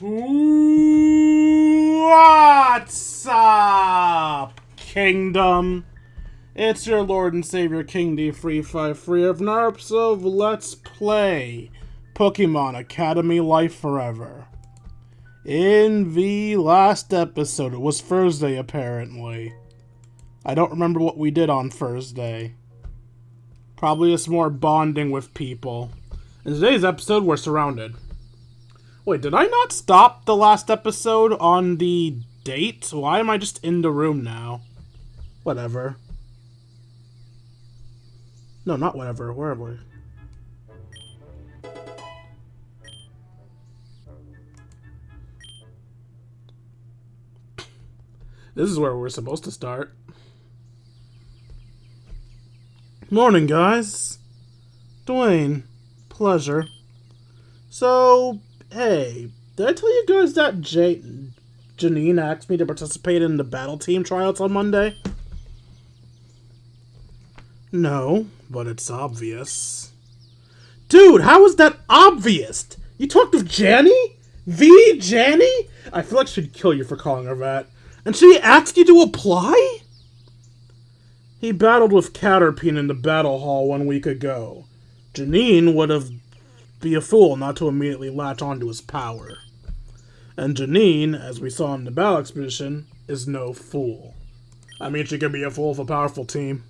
What's up, Kingdom? It's your Lord and Savior King D353 of another episode of Let's Play Pokemon Academy Life Forever. In the last episode, it was Thursday apparently. I don't remember what we did on Thursday. Probably just more bonding with people. In today's episode, we're surrounded. Wait, did I not stop the last episode on the date? Why am I just in the room now? Whatever. No, not whatever. Where am I? This is where we're supposed to start. Morning, guys. Dwayne. Pleasure. So, hey, did I tell you guys that Janine asked me to participate in the battle team tryouts on Monday? No, but it's obvious. Dude, how is that obvious? You talked with Janny? The Janny? I feel like she'd kill you for calling her that. And she asked you to apply? He battled with Caterpie in the battle hall 1 week ago. Janine would have be a fool not to immediately latch onto his power. And Janine, as we saw in the battle expedition, is no fool. I mean, she can be a fool of a powerful team.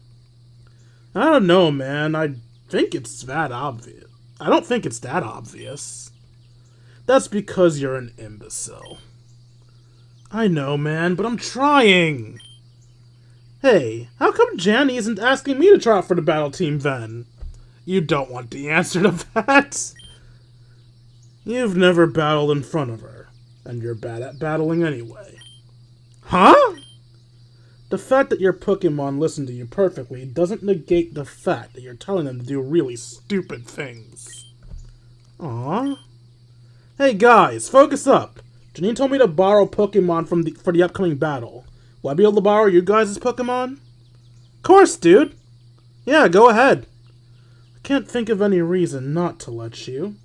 I don't know, man. I think it's that obvious. I don't think it's that obvious. That's because you're an imbecile. I know, man, but I'm trying. Hey, how come Janny isn't asking me to try out for the battle team then? You don't want the answer to that. You've never battled in front of her, and you're bad at battling anyway. Huh? The fact that your Pokemon listen to you perfectly doesn't negate the fact that you're telling them to do really stupid things. Aww. Hey guys, focus up. Janine told me to borrow Pokemon for the upcoming battle. Will I be able to borrow you guys' Pokemon? Of course, dude. Yeah, go ahead. I can't think of any reason not to let you.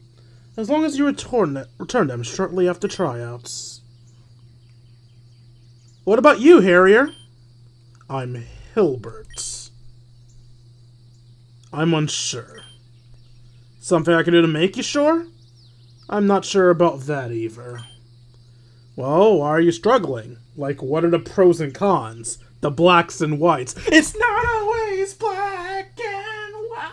As long as you return them shortly after tryouts. What about you, Harrier? I'm Hilbert. I'm unsure. Something I can do to make you sure? I'm not sure about that either. Well, why are you struggling? Like, what are the pros and cons? The blacks and whites. It's not always black and white.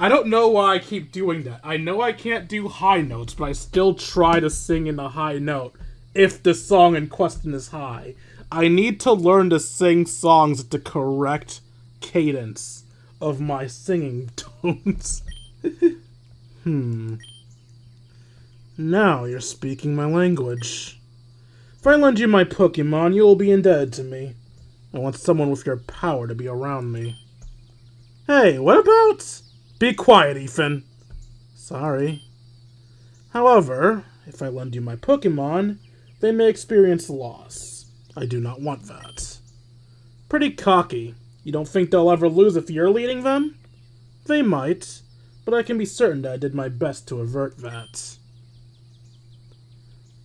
I don't know why I keep doing that. I know I can't do high notes, but I still try to sing in a high note if the song in question is high. I need to learn to sing songs at the correct cadence of my singing tones. Now you're speaking my language. If I lend you my Pokemon, you will be indebted to me. I want someone with your power to be around me. Hey, what about... Be quiet, Ethan. Sorry. However, if I lend you my Pokemon, they may experience loss. I do not want that. Pretty cocky. You don't think they'll ever lose if you're leading them? They might, but I can be certain that I did my best to avert that.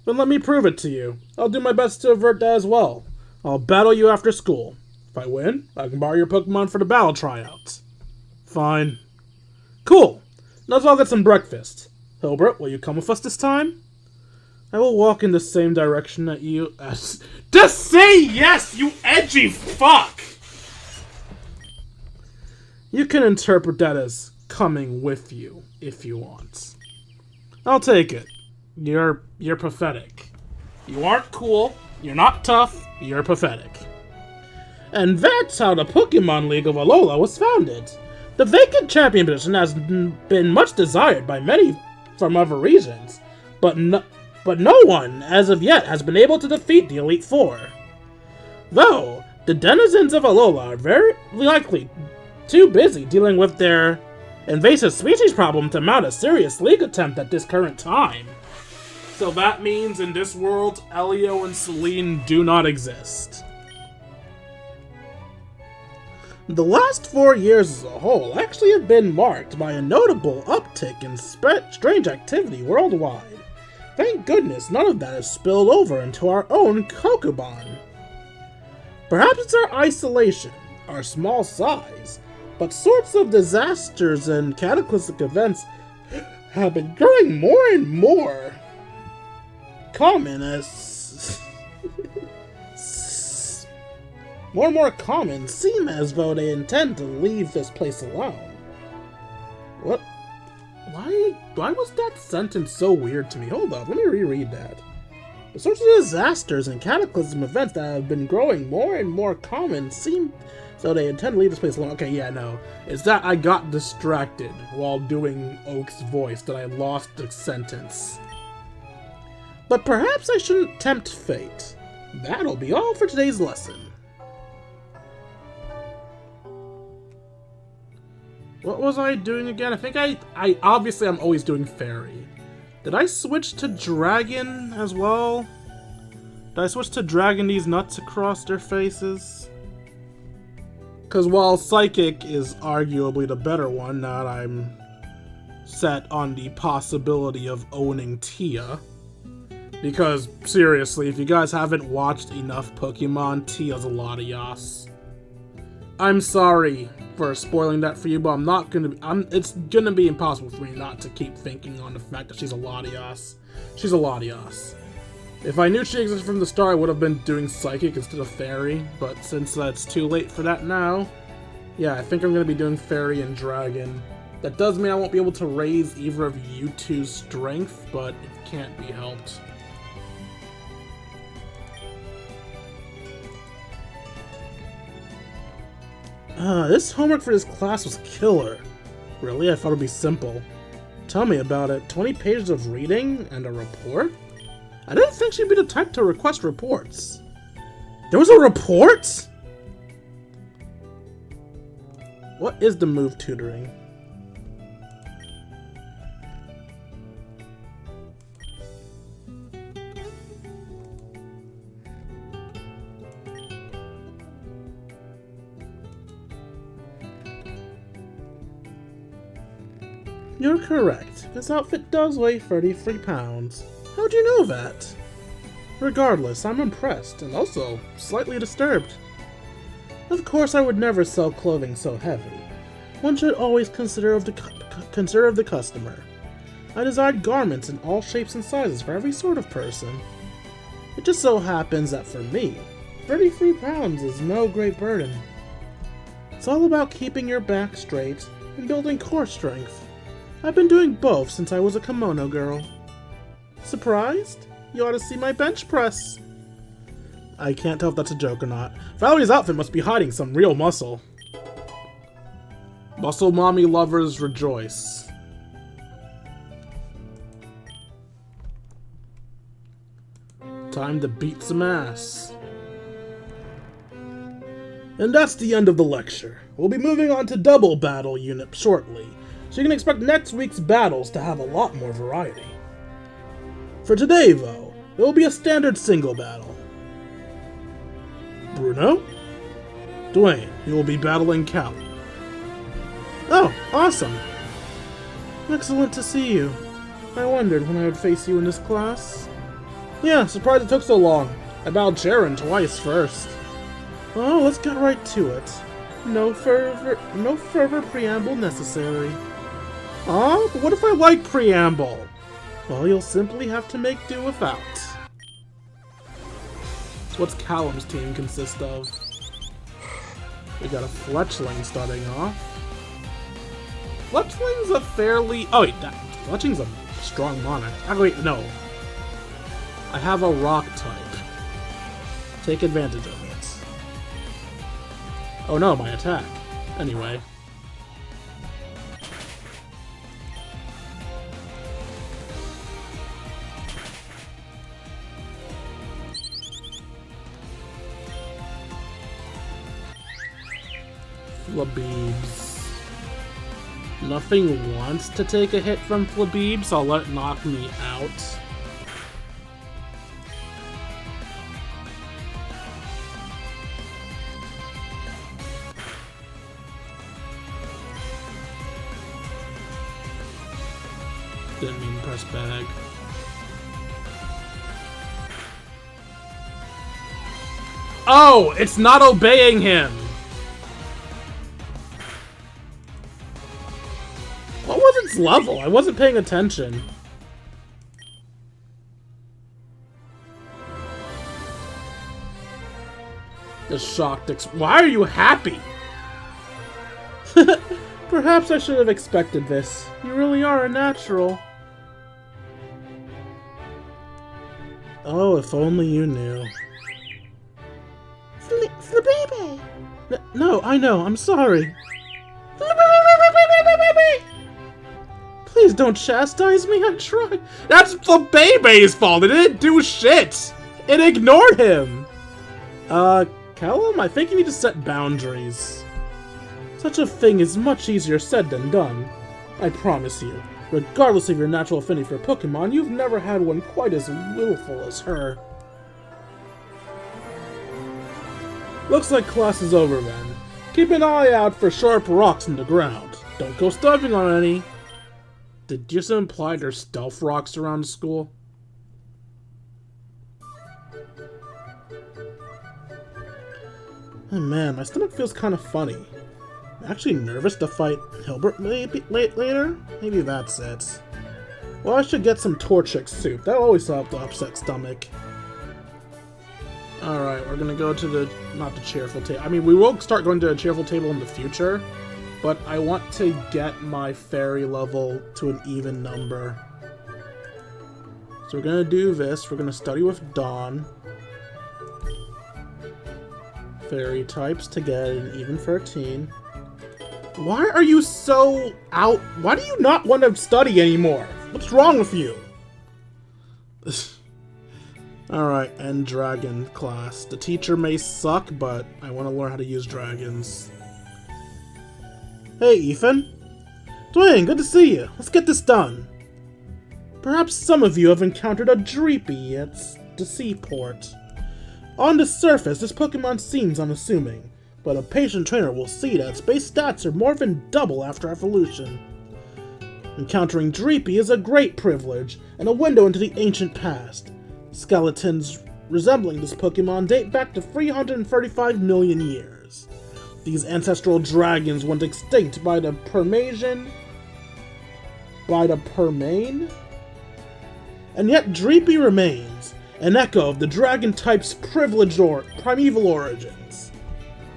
Then let me prove it to you. I'll do my best to avert that as well. I'll battle you after school. If I win, I can borrow your Pokemon for the battle tryouts. Fine. Cool. Now let's all get some breakfast. Hilbert, will you come with us this time? I will walk in the same direction that you... Just say yes, you edgy fuck! You can interpret that as coming with you, if you want. I'll take it. You're pathetic. You aren't cool, you're not tough, you're pathetic. And that's how the Pokemon League of Alola was founded. The vacant champion position has been much desired by many from other regions, but no one, as of yet, has been able to defeat the Elite Four. Though, the denizens of Alola are very likely too busy dealing with their invasive species problem to mount a serious league attempt at this current time. So that means in this world, Elio and Celine do not exist. The last 4 years as a whole actually have been marked by a notable uptick in strange activity worldwide. Thank goodness none of that has spilled over into our own Kokoban. Perhaps it's our isolation, our small size, but sorts of disasters and cataclysmic events have been growing more and more common as more and more common seem as though they intend to leave this place alone. What? Why was that sentence so weird to me? Hold up, let me reread that. The sorts of disasters and cataclysm events that have been growing more and more common seem so they intend to leave this place alone. Okay, yeah, no. It's that I got distracted while doing Oak's voice that I lost the sentence. But perhaps I shouldn't tempt fate. That'll be all for today's lesson. What was I doing again? I think I obviously I'm always doing fairy. Did I switch to dragon as well? Did I switch to dragon these nuts across their faces? Because while psychic is arguably the better one, now that I'm set on the possibility of owning Tia. Because, seriously, if you guys haven't watched enough Pokemon, Tia's a lot of yas. I'm sorry for spoiling that for you, but it's gonna be impossible for me not to keep thinking on the fact that she's a Latias. She's a Latias. If I knew she existed from the start, I would have been doing Psychic instead of Fairy, but since it's too late for that now, yeah, I think I'm gonna be doing Fairy and Dragon. That does mean I won't be able to raise either of you two's strength, but it can't be helped. This homework for this class was killer. Really? I thought it'd be simple. Tell me about it. 20 pages of reading and a report? I didn't think she'd be the type to request reports. There was a report?! What is the move tutoring? You're correct. This outfit does weigh 33 pounds. How'd you know that? Regardless, I'm impressed, and also slightly disturbed. Of course, I would never sell clothing so heavy. One should always consider of the customer. I designed garments in all shapes and sizes for every sort of person. It just so happens that for me, 33 pounds is no great burden. It's all about keeping your back straight and building core strength. I've been doing both since I was a kimono girl. Surprised? You ought to see my bench press. I can't tell if that's a joke or not. Valerie's outfit must be hiding some real muscle. Muscle mommy lovers rejoice. Time to beat some ass. And that's the end of the lecture. We'll be moving on to double battle unit shortly, so you can expect next week's battles to have a lot more variety. For today, though, it will be a standard single battle. Bruno? Dwayne, you will be battling Callie. Oh, awesome. Excellent to see you. I wondered when I would face you in this class. Yeah, surprised it took so long. I battled Sharon twice first. Oh, let's get right to it. No further preamble necessary. Aw, but what if I like preamble? Well, you'll simply have to make do without. So what's Callum's team consist of? We got a Fletchling starting off. Fletchling's a fairly... Oh wait, Fletchling's a strong monarch. Oh wait, no. I have a rock type. Take advantage of it. Oh no, my attack. Anyway. Flabeebs. Nothing wants to take a hit from Flabeebs, so I'll let it knock me out. Didn't mean to press bag. Oh, it's not obeying him. What was its level? I wasn't paying attention. The shocked why are you happy? Perhaps I should have expected this. You really are a natural. Oh, if only you knew. Baby. No, I know. I'm sorry. Please don't chastise me. I tried. That's the baby's fault. It didn't do shit. It ignored him. Callum, I think you need to set boundaries. Such a thing is much easier said than done. I promise you, regardless of your natural affinity for Pokemon, you've never had one quite as willful as her. Looks like class is over then. Keep an eye out for sharp rocks in the ground. Don't go stepping on any. Did you just imply there's stealth rocks around the school? Oh man, my stomach feels kind of funny. I'm actually nervous to fight Hilbert later? Maybe that's it. Well, I should get some Torchic soup. That'll always help the upset stomach. Alright, we're gonna go to the... not the cheerful table. I mean, we will start going to a cheerful table in the future, but I want to get my fairy level to an even number. So we're gonna do this. We're gonna study with Dawn. Fairy types to get an even 13. Why are you so out? Why do you not want to study anymore? What's wrong with you? Alright, and dragon class. The teacher may suck, but I want to learn how to use dragons. Hey, Ethan. Dwayne, good to see you. Let's get this done. Perhaps some of you have encountered a Dreepy at the seaport. On the surface, this Pokemon seems unassuming, but a patient trainer will see that its base stats are more than double after evolution. Encountering Dreepy is a great privilege, and a window into the ancient past. Skeletons resembling this Pokemon date back to 335 million years. These ancestral dragons went extinct by the Permain? And yet Dreepy remains, an echo of the dragon type's privileged primeval origins.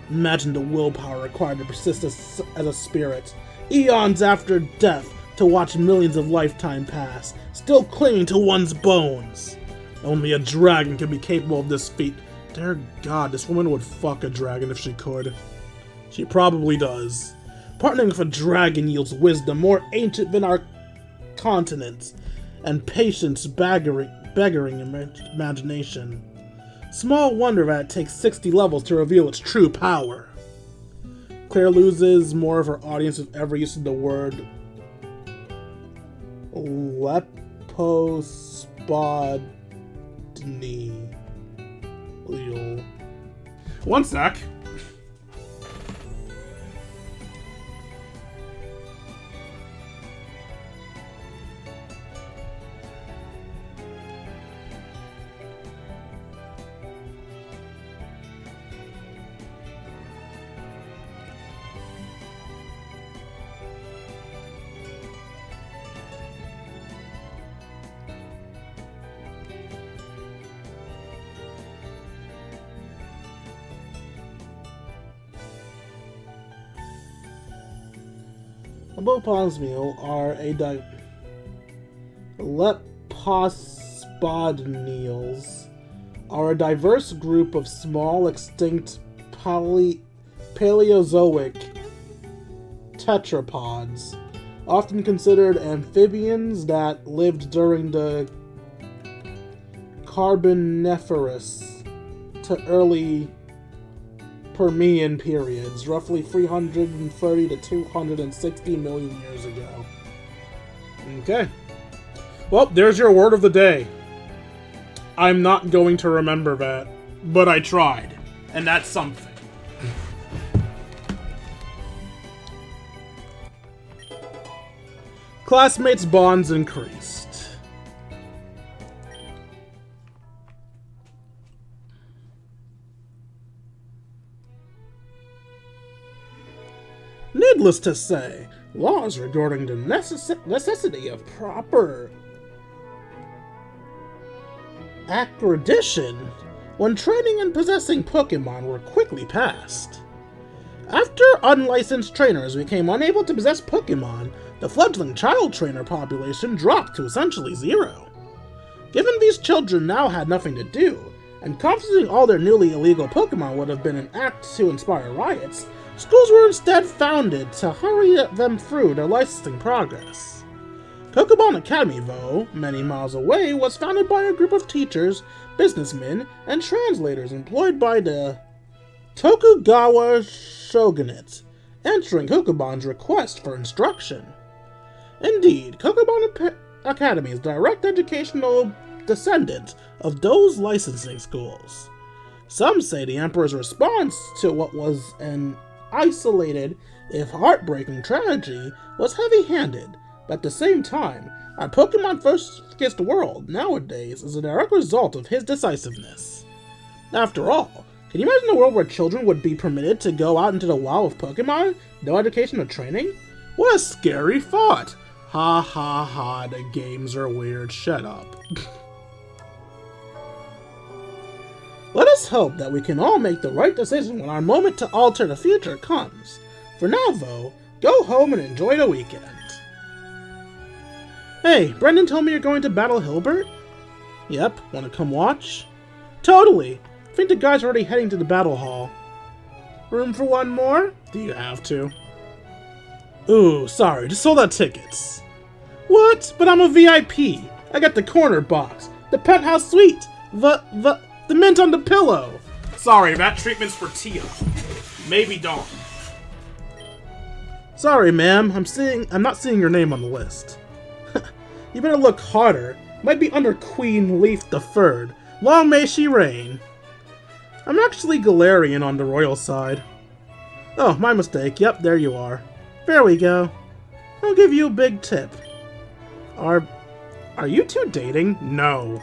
Imagine the willpower required to persist as a spirit, eons after death, to watch millions of lifetime pass, still clinging to one's bones. Only a dragon could be capable of this feat. Dear God, this woman would fuck a dragon if she could. She probably does. Partnering with a dragon yields wisdom more ancient than our continents, and patience beggaring imagination. Small wonder that it takes 60 levels to reveal its true power. Claire loses more of her audience with every use of the word Lepospodny. One sec. Lepospodnials are a diverse group of small, extinct Paleozoic tetrapods, often considered amphibians that lived during the Carboniferous to early Permian periods, roughly 330 to 260 million years ago. Okay. Well, there's your word of the day. I'm not going to remember that, but I tried, and that's something. Classmates' bonds increased. needless to say, laws regarding the necessity of proper accreditation when training and possessing Pokemon were quickly passed. After unlicensed trainers became unable to possess Pokemon, the fledgling child trainer population dropped to essentially zero. Given these children now had nothing to do, and confiscating all their newly illegal Pokemon would have been an act to inspire riots, schools were instead founded to hurry them through their licensing progress. Pokemon Academy, though many miles away, was founded by a group of teachers, businessmen, and translators employed by the Tokugawa Shogunate, answering Kokoban's request for instruction. Indeed, Kokoban Academy is direct educational descendant of those licensing schools. Some say the Emperor's response to what was an isolated, if heartbreaking tragedy was heavy-handed, but at the same time, our Pokemon-focused world nowadays is a direct result of his decisiveness. After all, can you imagine a world where children would be permitted to go out into the wild with Pokemon? No education or training? What a scary thought! Ha ha ha, the games are weird, shut up. Let us hope that we can all make the right decision when our moment to alter the future comes. For now, though, go home and enjoy the weekend. Hey, Brendan told me you're going to battle Hilbert? Yep, wanna come watch? Totally! I think the guys are already heading to the battle hall. Room for one more? Do you have to? Ooh, sorry, just sold out tickets. What? But I'm a VIP! I got the corner box, the penthouse suite, the mint on the pillow! Sorry, that treatment's for Tia. Maybe don't. Sorry, ma'am, I'm not seeing your name on the list. You better look harder. Might be under Queen Leaf the Third. Long may she reign. I'm actually Galarian on the royal side. Oh, my mistake. Yep, there you are. There we go. I'll give you a big tip. Are you two dating? No.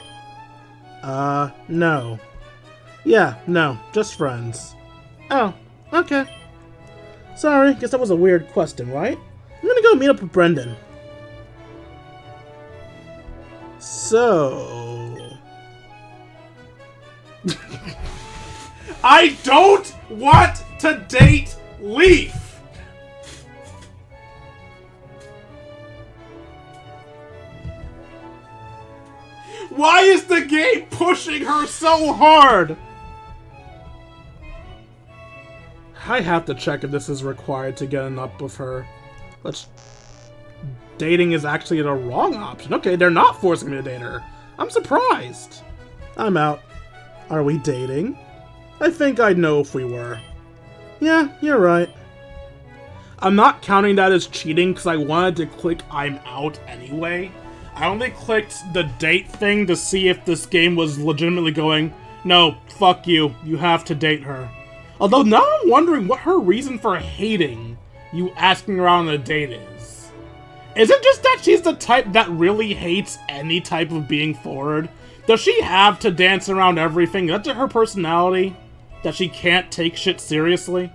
No. Yeah, no, just friends. Oh, okay. Sorry, guess that was a weird question, right? I'm gonna go meet up with Brendan. So... I don't want to date Leaf! Why is the game pushing her so hard? I have to check if this is required to get an up with her. Dating is actually the wrong option. Okay, they're not forcing me to date her. I'm surprised. I'm out. Are we dating? I think I'd know if we were. Yeah, you're right. I'm not counting that as cheating because I wanted to click I'm out anyway. I only clicked the date thing to see if this game was legitimately going, no, fuck you, you have to date her. Although now I'm wondering what her reason for hating you asking her out on a date is. Is it just that she's the type that really hates any type of being forward? Does she have to dance around everything? Is that her personality? That she can't take shit seriously?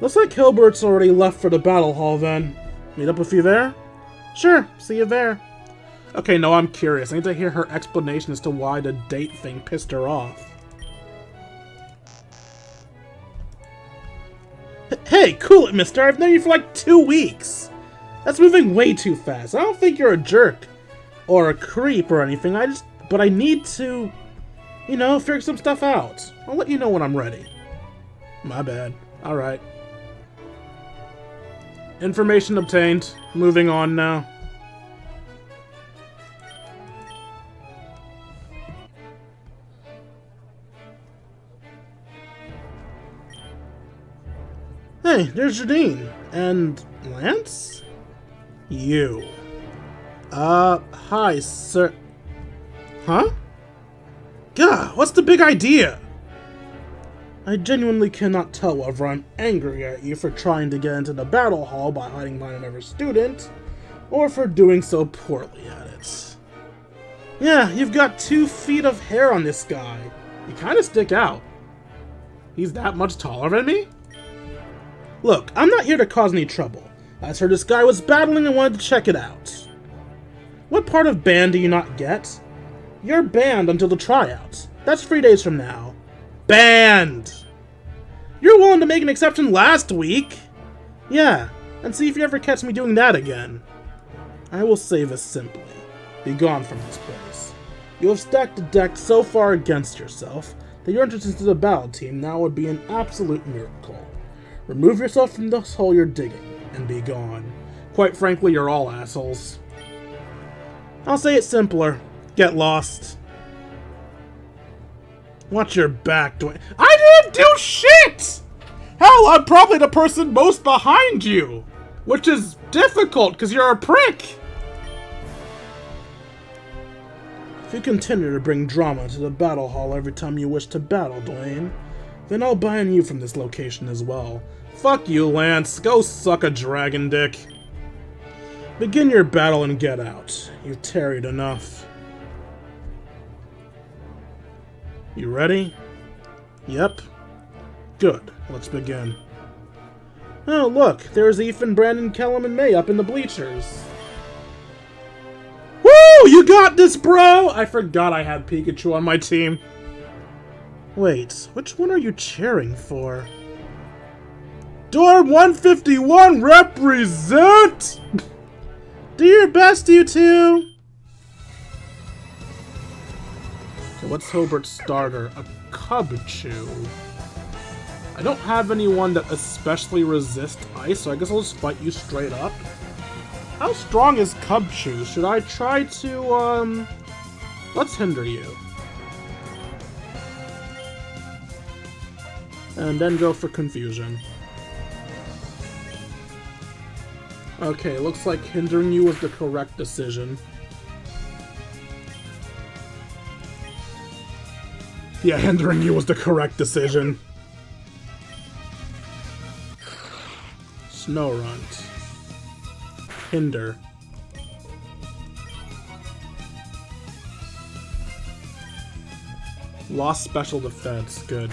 Looks like Hilbert's already left for the battle hall then. Meet up with you there? Sure, see you there. Okay, no, I'm curious. I need to hear her explanation as to why the date thing pissed her off. Hey, cool it, mister. I've known you for like 2 weeks. That's moving way too fast. I don't think you're a jerk or a creep or anything. But I need to, you know, figure some stuff out. I'll let you know when I'm ready. My bad. Alright. Information obtained. Moving on now. Hey, there's Jardine. And Lance? You. Hi, sir. Huh? Gah, what's the big idea? I genuinely cannot tell whether I'm angry at you for trying to get into the battle hall by hiding behind another student, or for doing so poorly at it. Yeah, you've got 2 feet of hair on this guy. You kinda stick out. He's that much taller than me? Look, I'm not here to cause any trouble. I heard this guy was battling and wanted to check it out. What part of banned do you not get? You're banned until the tryouts. That's 3 days from now. Banned! You're willing to make an exception last week? Yeah, and see if you ever catch me doing that again. I will say this simply. Be gone from this place. You have stacked the deck so far against yourself that your entrance into the battle team now would be an absolute miracle. Remove yourself from this hole you're digging, and be gone. Quite frankly, you're all assholes. I'll say it simpler. Get lost. Watch your back, Dwayne. I didn't do shit! Hell, I'm probably the person most behind you! Which is difficult, because you're a prick! If you continue to bring drama to the battle hall every time you wish to battle, Dwayne, then I'll ban you from this location as well. Fuck you, Lance. Go suck a dragon dick. Begin your battle and get out. You've tarried enough. You ready? Yep. Good. Let's begin. Oh, look. There's Ethan, Brandon, Kellum, and May up in the bleachers. Woo! You got this, bro! I forgot I had Pikachu on my team. Wait, which one are you cheering for? Dorm 151 represent! Do your best, you two! Okay, what's Hobart's starter? A Cubchoo. I don't have anyone that especially resists ice, so I guess I'll just fight you straight up. How strong is Cubchoo? Should I try to, let's hinder you. And then go for confusion. Okay, looks like hindering you was the correct decision. Yeah, hindering you was the correct decision. Snorunt. Hinder. Lost special defense. Good.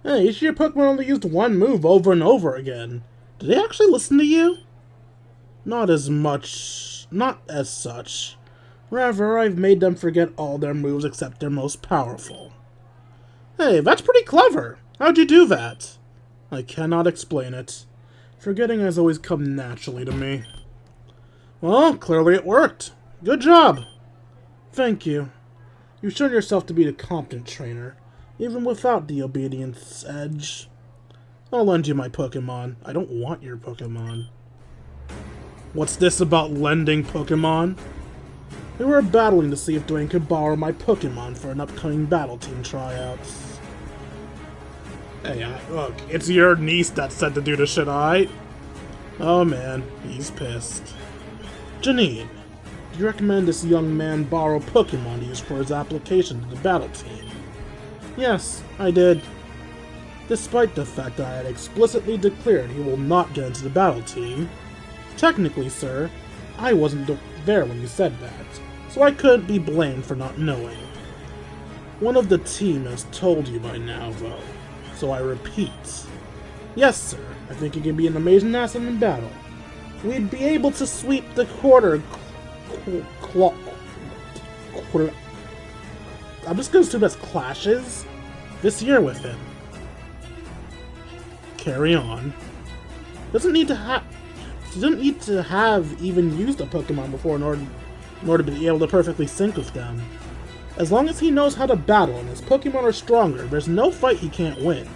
Hey, each of your Pokemon only used one move over and over again. Do they actually listen to you? Not as much. Not as such. Rather, I've made them forget all their moves except their most powerful. Hey, that's pretty clever. How'd you do that? I cannot explain it. Forgetting has always come naturally to me. Well, clearly it worked. Good job. Thank you. You've shown yourself to be a competent trainer, even without the obedience edge. I'll lend you my Pokemon. I don't want your Pokemon. What's this about lending Pokemon? We were battling to see if Dwayne could borrow my Pokemon for an upcoming battle team tryouts. Hey, look, it's your niece that said to do this shit, alright? Oh man, he's pissed. Janine, do you recommend this young man borrow Pokemon to use for his application to the battle team? Yes, I did. Despite the fact that I had explicitly declared he will not get into the battle team. Technically, sir, I wasn't there when you said that, so I couldn't be blamed for not knowing. One of the team has told you by now, though, so I repeat. Yes, sir, I think he can be an amazing asset in battle. We'd be able to sweep the I'm just gonna assume that's clashes this year with him. Carry on. Doesn't need to have even used a Pokemon before in order to be able to perfectly sync with them. As long as he knows how to battle and his Pokemon are stronger, there's no fight he can't win.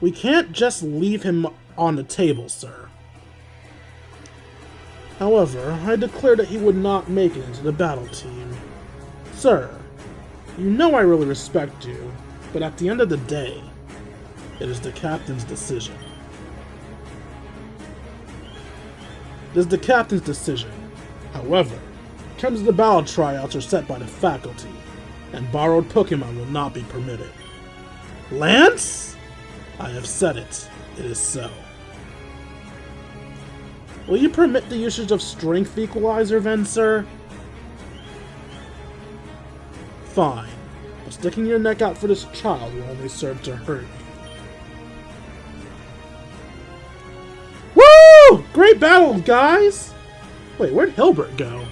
We can't just leave him on the table, sir. However, I declared that he would not make it into the battle team. Sir, you know I really respect you, but at the end of the day, it is the captain's decision. It is the captain's decision. However, terms of the battle tryouts are set by the faculty, and borrowed Pokemon will not be permitted. Lance? I have said it. It is so. Will you permit the usage of Strength Equalizer, then, sir? Fine, but sticking your neck out for this child will only serve to hurt you. Woo! Great battle, guys! Wait, where'd Hilbert go?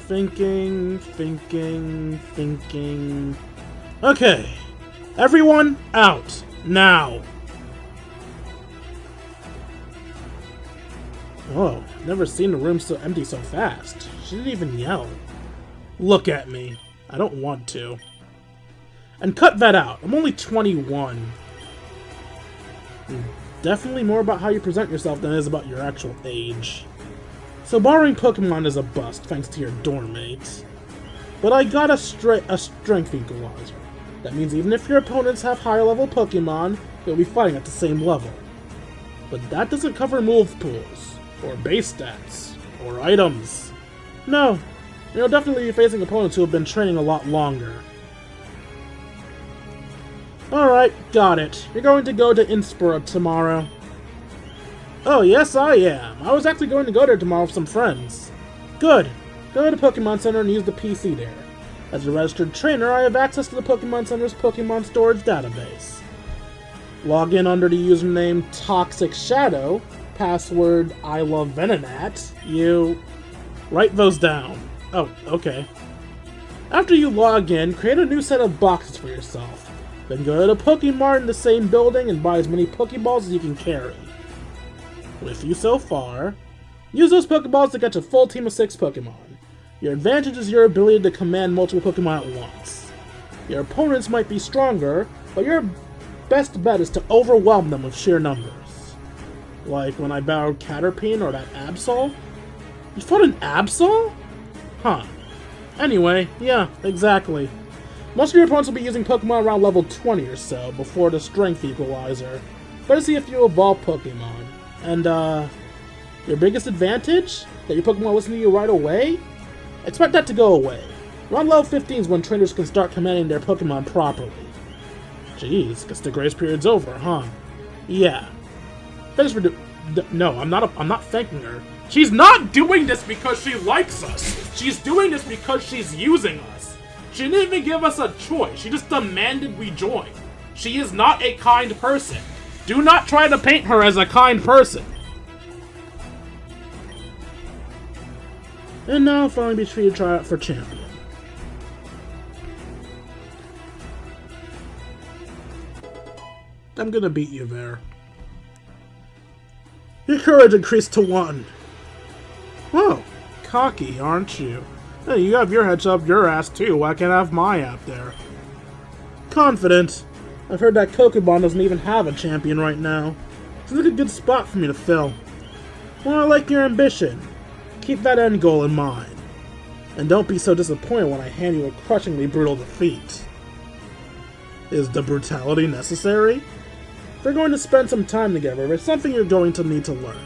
Thinking... Okay, everyone out, now! Oh, never seen a room so empty so fast. She didn't even yell. Look at me. I don't want to. And cut that out. I'm only 21. Definitely more about how you present yourself than it is about your actual age. So borrowing Pokemon is a bust, thanks to your dorm mates. But I got a Strength Equalizer. That means even if your opponents have higher level Pokemon, you'll be fighting at the same level. But that doesn't cover move pools, or base stats, or items. No, you'll definitely be facing opponents who have been training a lot longer. Alright, got it. You're going to go to Innsbruck tomorrow. Oh, yes I am. I was actually going to go there tomorrow with some friends. Good. Go to the Pokemon Center and use the PC there. As a registered trainer, I have access to the Pokemon Center's Pokemon storage database. Log in under the username Toxic Shadow, password I love Venonat. You write those down. Oh, okay. After you log in, create a new set of boxes for yourself. Then go to the Pokemart in the same building and buy as many Pokeballs as you can carry. With you so far, use those Pokeballs to get a full team of 6 Pokemon. Your advantage is your ability to command multiple Pokemon at once. Your opponents might be stronger, but your best bet is to overwhelm them with sheer numbers. Like when I battled Caterpie or that Absol? You fought an Absol? Huh. Anyway, yeah, exactly. Most of your opponents will be using Pokemon around level 20 or so before the Strength Equalizer. Better see if you evolve Pokemon. And, your biggest advantage? That your Pokemon listen to you right away? Expect that to go away. Around level 15 is when trainers can start commanding their Pokemon properly. Jeez, guess the grace period's over, huh? Yeah. Thanks for no, I'm not thanking her. She's not doing this because she likes us. She's doing this because she's using us. She didn't even give us a choice. She just demanded we join. She is not a kind person. Do not try to paint her as a kind person. And now I'll finally be free to try out for champion. I'm gonna beat you there. Your courage increased to 1. Whoa, cocky, aren't you? Hey, you have your heads up your ass too, why can't I have my app there? Confident. I've heard that Pokemon doesn't even have a champion right now. Seems like a good spot for me to fill. Well, I like your ambition. Keep that end goal in mind. And don't be so disappointed when I hand you a crushingly brutal defeat. Is the brutality necessary? If we're going to spend some time together, it's something you're going to need to learn.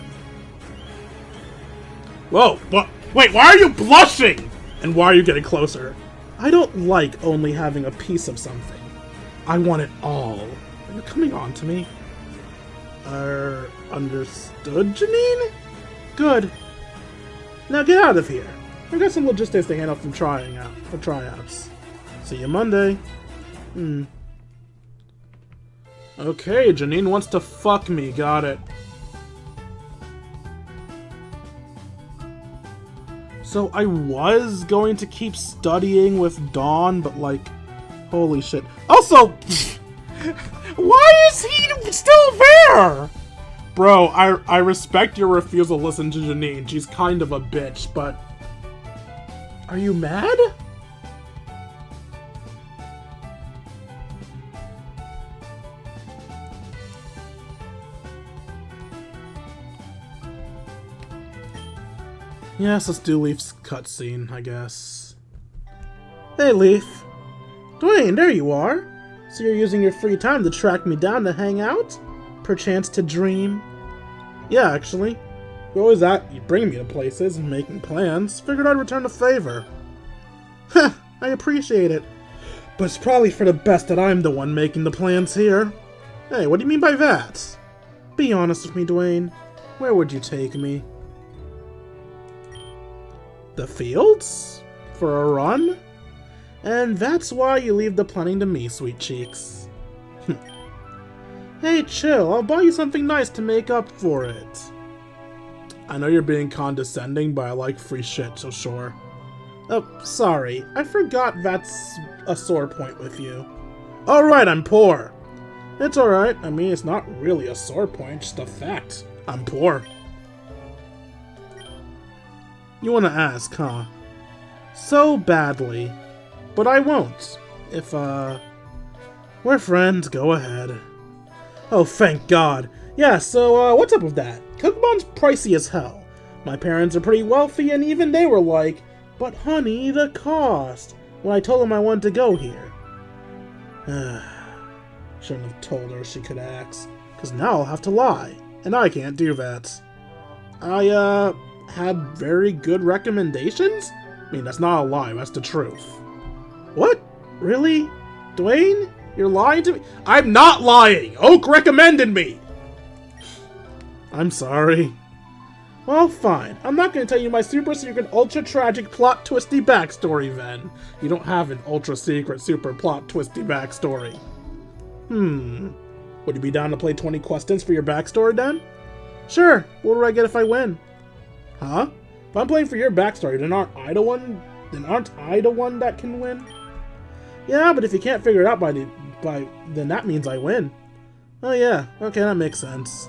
Whoa, what? Wait, why are you blushing? And why are you getting closer? I don't like only having a piece of something. I want it all. Are you coming on to me? Understood, Janine? Good. Now get out of here. I got some logistics to handle for tryouts. See you Monday. Okay, Janine wants to fuck me. Got it. So I was going to keep studying with Dawn, but like, holy shit. Also, why is he still there? Bro, I respect your refusal to listen to Janine. She's kind of a bitch, but are you mad? Yes, let's do Leaf's cutscene, I guess. Hey, Leaf. Dwayne, there you are. So you're using your free time to track me down to hang out? Perchance to dream? Yeah, actually. You're always out, you bring me to places and making plans. Figured I'd return the favor. Heh, I appreciate it. But it's probably for the best that I'm the one making the plans here. Hey, what do you mean by that? Be honest with me, Dwayne. Where would you take me? The fields? For a run? And that's why you leave the planning to me, sweet cheeks. Hey, chill. I'll buy you something nice to make up for it. I know you're being condescending, but I like free shit, so sure. Oh, sorry. I forgot that's a sore point with you. Alright, I'm poor. It's alright. I mean, it's not really a sore point, just a fact. I'm poor. You want to ask, huh? So badly. But I won't. If, we're friends, go ahead. Oh, thank God. Yeah, so, what's up with that? Cookbon's pricey as hell. My parents are pretty wealthy, and even they were like, but honey, the cost, when I told them I wanted to go here. Shouldn't have told her she could ask, because now I'll have to lie, and I can't do that. I, had very good recommendations? I mean, that's not a lie, that's the truth. What? Really? Dwayne? You're lying to me? I'm not lying! Oak recommended me! I'm sorry. Well, fine. I'm not going to tell you my super secret, ultra tragic, plot twisty backstory then. You don't have an ultra secret, super plot twisty backstory. Would you be down to play 20 questions for your backstory then? Sure. What do I get if I win? Huh? If I'm playing for your backstory, then aren't I the one? That can win? Yeah, but if you can't figure it out then that means I win. Oh yeah. Okay, that makes sense.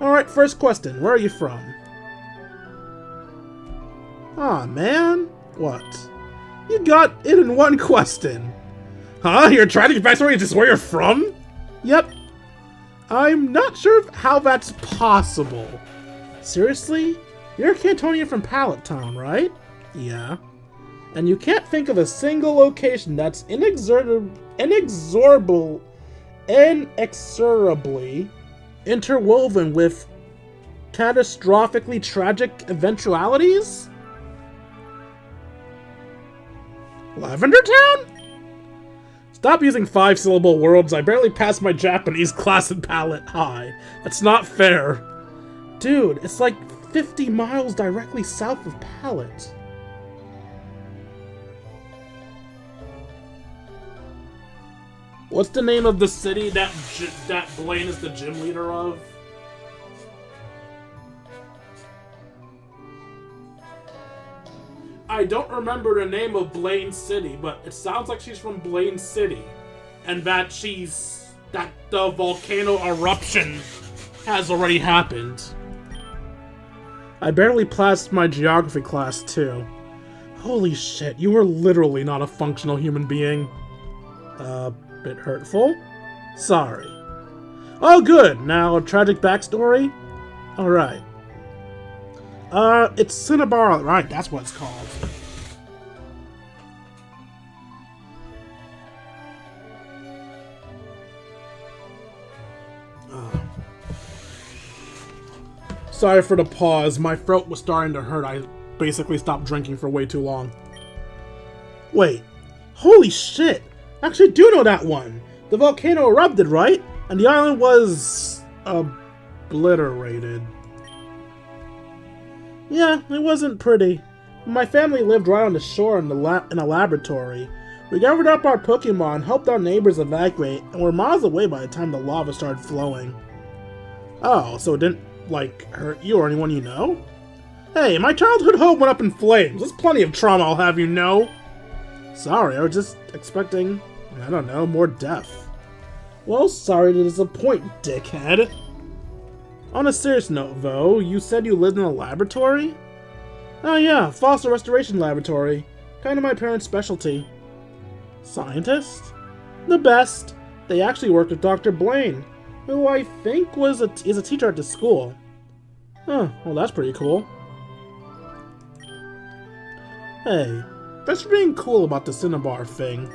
Alright, first question. Where are you from? Aw, man. What? You got it in one question. Huh? Your tragic backstory is just where you're from? Yep. I'm not sure how that's possible. Seriously? You're a Cantonian from Pallet Town, right? Yeah. And you can't think of a single location that's inexorably interwoven with catastrophically tragic eventualities? Lavender Town? Stop using 5-syllable words. I barely passed my Japanese class in Pallet High. That's not fair. Dude, it's like 50 miles directly south of Pallet. What's the name of the city that Blaine is the gym leader of? I don't remember the name of Blaine City, but it sounds like she's from Blaine City. And that the volcano eruption has already happened. I barely passed my geography class, too. Holy shit, you are literally not a functional human being. Bit hurtful? Sorry. Oh, good. Now, a tragic backstory? Alright. It's Cinnabar. Right, that's what it's called. Sorry for the pause. My throat was starting to hurt. I basically stopped drinking for way too long. Wait. Holy shit! I actually do know that one! The volcano erupted, right? And the island was obliterated. Yeah, it wasn't pretty. My family lived right on the shore in a laboratory. We gathered up our Pokemon, helped our neighbors evacuate, and were miles away by the time the lava started flowing. Oh, so it didn't, hurt you or anyone you know? Hey, my childhood home went up in flames. There's plenty of trauma, I'll have you know. Sorry, I was just expecting, I don't know, more death. Well, sorry to disappoint, dickhead. On a serious note, though, you said you lived in a laboratory? Oh yeah, fossil restoration laboratory. Kind of my parents' specialty. Scientist? The best. They actually worked with Dr. Blaine, who I think is a teacher at the school. Huh, well that's pretty cool. Hey, thanks for being cool about the Cinnabar thing.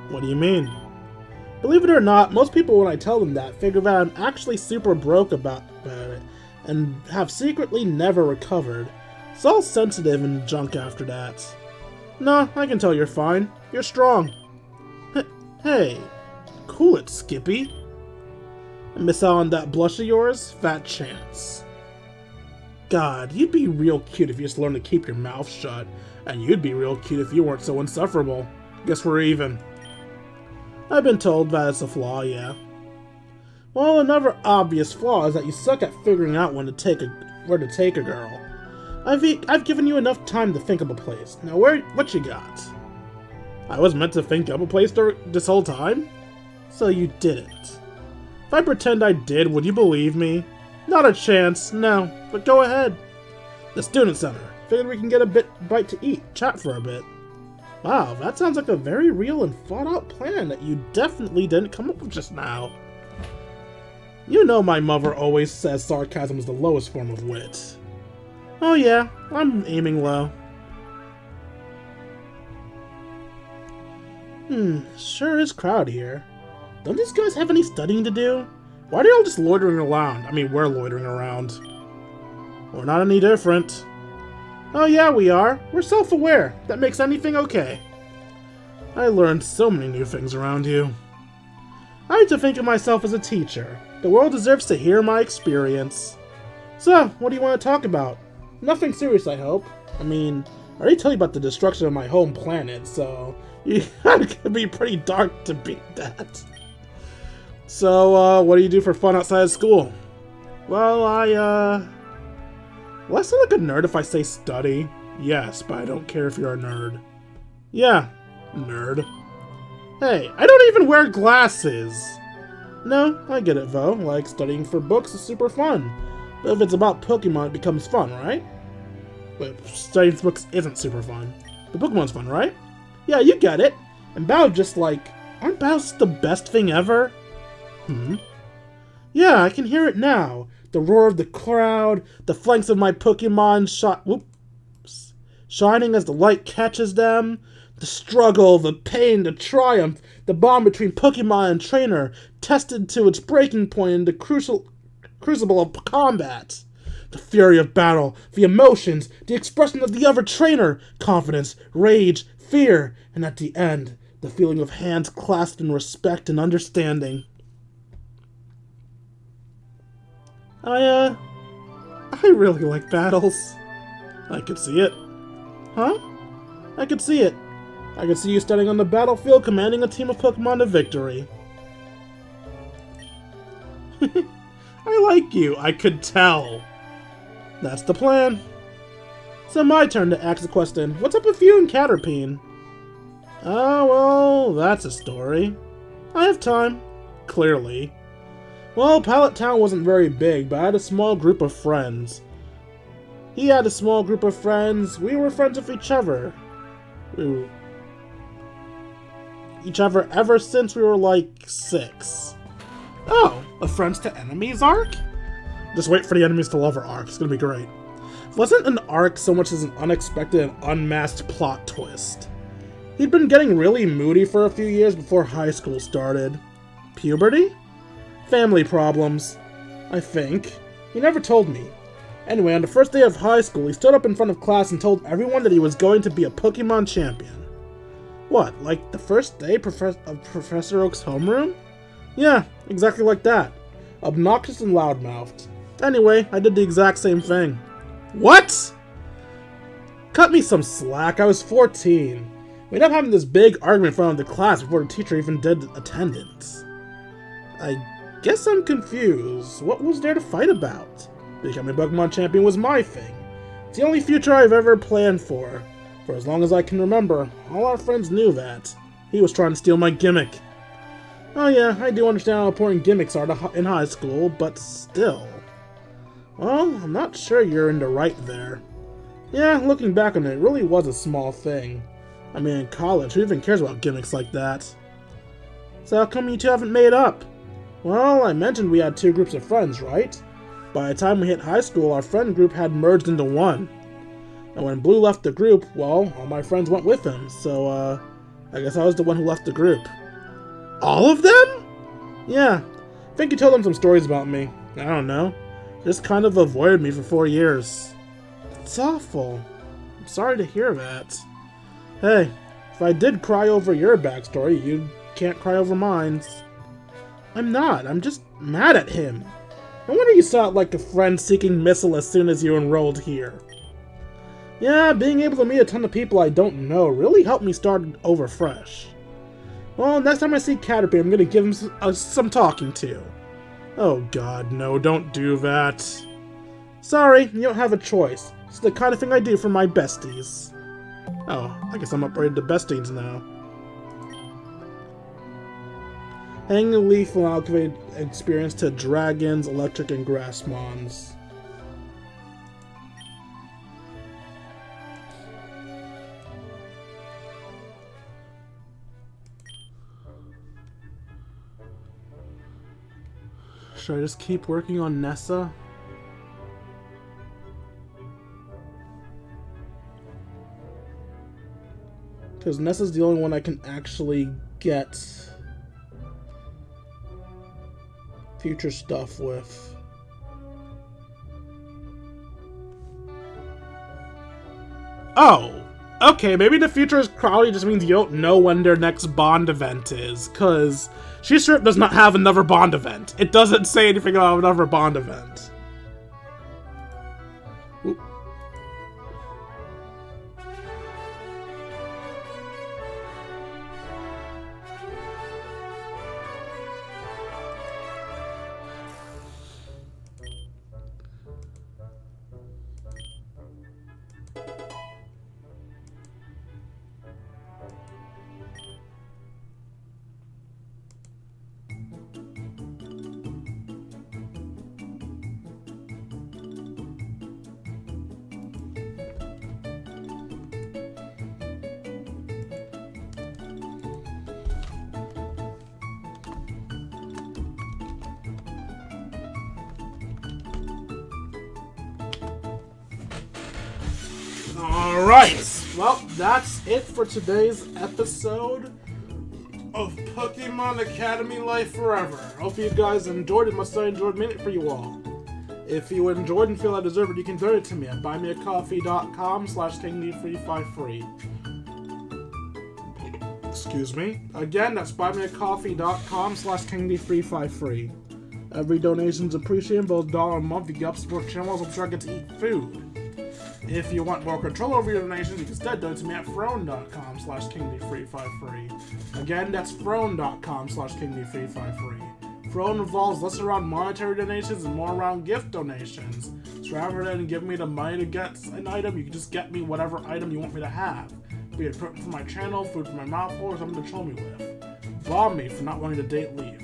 What do you mean? Believe it or not, most people when I tell them that figure that I'm actually super broke about it and have secretly never recovered. It's all sensitive and junk after that. No, I can tell you're fine. You're strong. Hey, cool it, Skippy. Miss out on that blush of yours? Fat chance. God, you'd be real cute if you just learned to keep your mouth shut. And you'd be real cute if you weren't so insufferable. Guess we're even. I've been told that it's a flaw, yeah. Well, another obvious flaw is that you suck at figuring out where to take a girl. I've given you enough time to think of a place. Now, what you got? I was meant to think of a place this whole time? So you didn't. If I pretend I did, would you believe me? Not a chance, no. But go ahead. The Student Center. Figured we can get a bite to eat, chat for a bit. Wow, that sounds like a very real and thought-out plan that you definitely didn't come up with just now. You know my mother always says sarcasm is the lowest form of wit. Oh yeah, I'm aiming low. Sure is crowded here. Don't these guys have any studying to do? Why are they all just loitering around? I mean, we're loitering around. We're not any different. Oh yeah, we are. We're self-aware. That makes anything okay. I learned so many new things around you. I like to think of myself as a teacher. The world deserves to hear my experience. So, what do you want to talk about? Nothing serious, I hope. I mean, I already told you about the destruction of my home planet, so it could be pretty dark to beat that. So, what do you do for fun outside of school? Well, will I sound like a nerd if I say study? Yes, but I don't care if you're a nerd. Yeah, nerd. Hey, I don't even wear glasses! No, I get it though, like studying for books is super fun. But if it's about Pokemon, it becomes fun, right? Wait, studying for books isn't super fun. But Pokemon's fun, right? Yeah, you get it. And aren't battles the best thing ever? Yeah, I can hear it now. The roar of the crowd, the flanks of my Pokemon shining as the light catches them, the struggle, the pain, the triumph, the bond between Pokemon and trainer, tested to its breaking point in the crucible of combat. The fury of battle, the emotions, the expression of the other trainer, confidence, rage, fear, and at the end, the feeling of hands clasped in respect and understanding. I really like battles. I could see it. Huh? I could see it. I could see you standing on the battlefield commanding a team of Pokemon to victory. I like you, I could tell. That's the plan. So my turn to ask the question, what's up with you and Caterpie? Oh, well, that's a story. I have time. Clearly. Well, Pallet Town wasn't very big, but I had a small group of friends. He had a small group of friends. We were friends with each other. Ever since we were like 6. Oh, a friends to enemies arc? Just wait for the enemies to love our arc. It's gonna be great. Wasn't an arc so much as an unexpected and unmasked plot twist. He'd been getting really moody for a few years before high school started. Puberty? Family problems, I think. He never told me. Anyway, on the first day of high school, he stood up in front of class and told everyone that he was going to be a Pokemon champion. What, like the first day of Professor Oak's homeroom? Yeah, exactly like that. Obnoxious and loudmouthed. Anyway, I did the exact same thing. What? Cut me some slack, I was 14. We ended up having this big argument in front of the class before the teacher even did attendance. I guess I'm confused. What was there to fight about? Becoming a Pokemon champion was my thing. It's the only future I've ever planned for. For as long as I can remember, all our friends knew that. He was trying to steal my gimmick. Oh yeah, I do understand how important gimmicks are in high school, but still. Well, I'm not sure you're in the right there. Yeah, looking back on it, it really was a small thing. I mean, in college, who even cares about gimmicks like that? So how come you two haven't made up? Well, I mentioned we had 2 groups of friends, right? By the time we hit high school, our friend group had merged into one. And when Blue left the group, well, all my friends went with him, so, I guess I was the one who left the group. All of them? Yeah. I think you told them some stories about me. I don't know. Just kind of avoided me for 4 years. It's awful. I'm sorry to hear that. Hey, if I did cry over your backstory, you can't cry over mine. I'm not. I'm just mad at him. No wonder you saw it like a friend-seeking missile as soon as you enrolled here. Yeah, being able to meet a ton of people I don't know really helped me start over fresh. Well, next time I see Caterpie, I'm gonna give him some talking to. Oh god, no, don't do that. Sorry, you don't have a choice. It's the kind of thing I do for my besties. Oh, I guess I'm upgraded to besties now. Hanging a leaf will allocate experience to dragons, electric, and grass mons. Should I just keep working on Nessa? Because Nessa's the only one I can actually get future stuff with. Oh! Okay, maybe the future probably just means you don't know when their next Bond event is, because she sure does not have another Bond event. It doesn't say anything about another Bond event. Oop. Alright, well, that's it for today's episode of Pokemon Academy Life Forever. Hope you guys enjoyed it. Must have enjoyed making it for you all. If you enjoyed and feel I deserve it, you can donate to me at buymeacoffee.com/KingD353. Excuse me. Again, that's buymeacoffee.com/KingD353. Every donation's appreciated, both $1 a month. You can help support channels. I'm sure I get to eat food. If you want more control over your donations, you can instead donate to me at throne.com/KingD353. Again, that's throne.com/KingD353. Throne revolves less around monetary donations and more around gift donations. So rather than give me the money to get an item, you can just get me whatever item you want me to have. Be it equipment for my channel, food for my mouth, or something to troll me with. Bomb me for not wanting to date Leaf.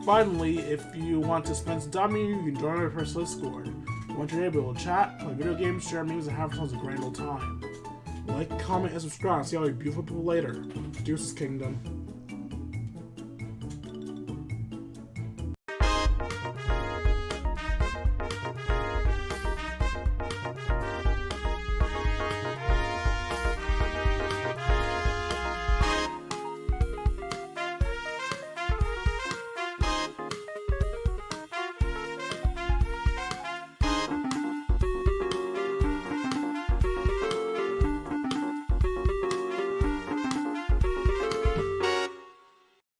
Finally, if you want to spend some time with me, you can join my personal Discord. Once you're able to chat, play video games, share memes, and have yourselves a grand old time. Like, comment, and subscribe. See all you beautiful people later. Deuces, Kingdom.